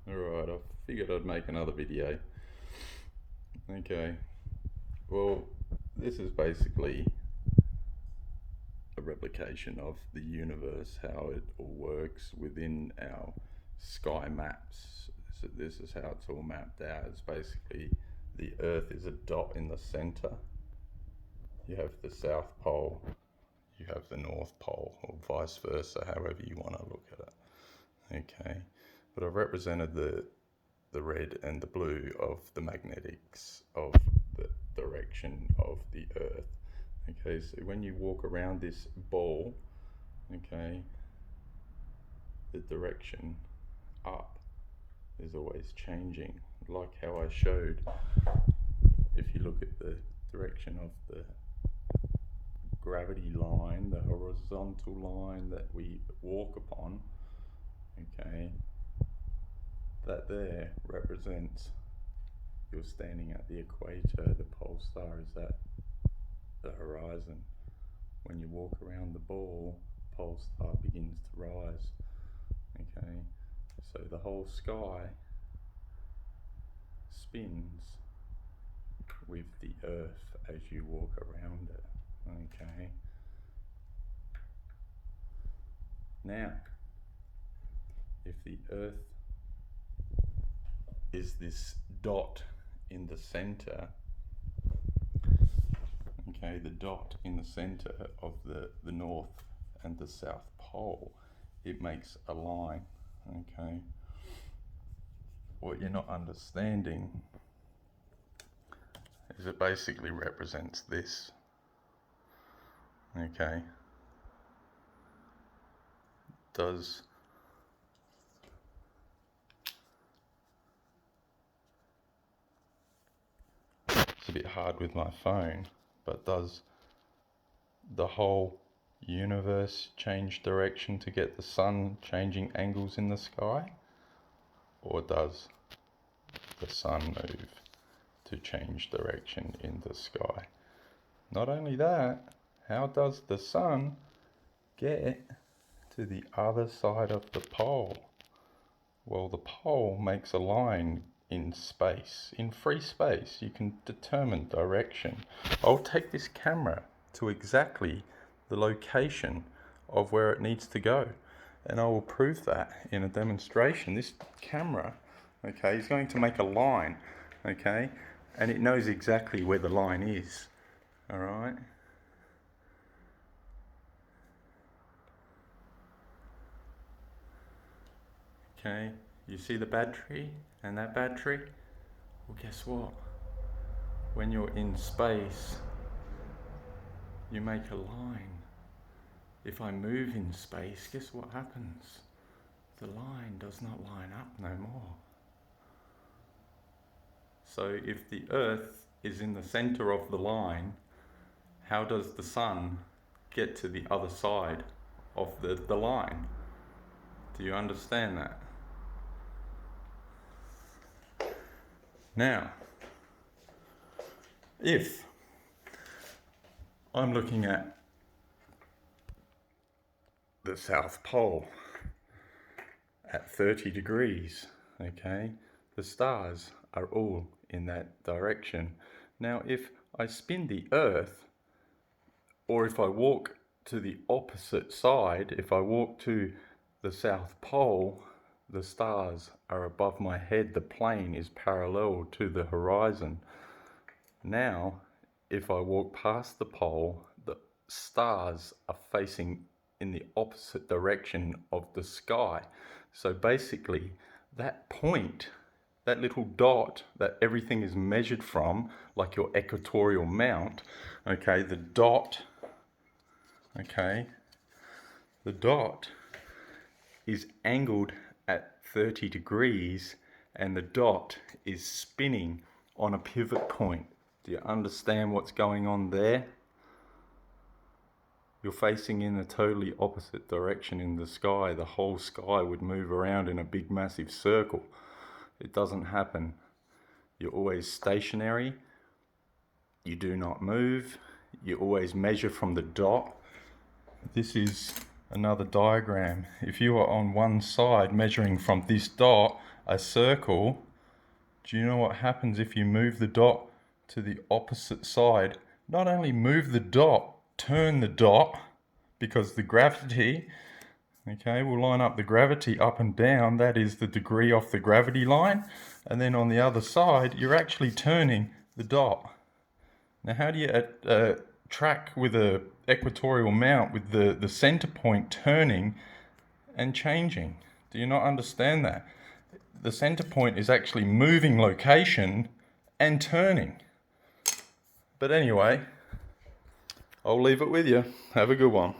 Alright, I figured I'd make another video. Okay, well, this is basically a replication of the universe, how it all works within our sky maps. So this is how it's all mapped out. It's basically the Earth is a dot in the center. You have the South Pole, you have the North Pole, or vice versa, however you want to look at it. Okay, but I've represented the red and the blue of the magnetics of the direction of the Earth. Okay, so when you walk around this ball, okay, the direction up is always changing, like how I showed. If you look at the direction of the gravity line, the horizontal line that we walk upon, okay, that there represents you're standing at the equator. The pole star is at the horizon. When you walk around the ball, pole star begins to rise. Okay, so the whole sky spins with the Earth as you walk around it. Okay, now if the Earth is this dot in the center, okay, the dot in the center of the North and the South Pole, it makes a line. Okay, what you're not understanding is it basically represents this. Okay, does it's a bit hard with my phone, but does the whole universe change direction to get the sun changing angles in the sky? Or does the sun move to change direction in the sky? Not only that, how does the sun get to the other side of the pole? Well, the pole makes a line in space. In free space, you can determine direction. I'll take this camera to exactly the location of where it needs to go, and I will prove that in a demonstration. This camera, okay, is going to make a line, okay, and it knows exactly where the line is. All right. Okay, you see the battery and that battery? Well, guess what? When you're in space, you make a line. If I move in space, guess what happens? The line does not line up no more. So if the Earth is in the center of the line, how does the sun get to the other side of the line? Do you understand that? Now, if I'm looking at the South Pole at 30 degrees, okay, the stars are all in that direction. Now, if I spin the Earth, or if I walk to the opposite side, if I walk to the South Pole, the stars are above my head. The plane is parallel to the horizon. Now, if I walk past the pole, the stars are facing in the opposite direction of the sky. So basically, that point, that little dot that everything is measured from, like your equatorial mount, okay, the dot, okay, the dot is angled at 30 degrees and the dot is spinning on a pivot point. Do you understand what's going on there? You're facing in a totally opposite direction in the sky. The whole sky would move around in a big massive circle. It doesn't happen. You're always stationary. You do not move. You always measure from the dot. This is another diagram. If you are on one side measuring from this dot a circle, do you know what happens if you move the dot to the opposite side? Not only move the dot, turn the dot, because the gravity, okay, we'll line up the gravity up and down. That is the degree off the gravity line. And then on the other side, you're actually turning the dot. Now, how do you track with a equatorial mount with the center point turning and changing? Do you not understand that? The center point is actually moving location and turning. But anyway, I'll leave it with you. Have a good one.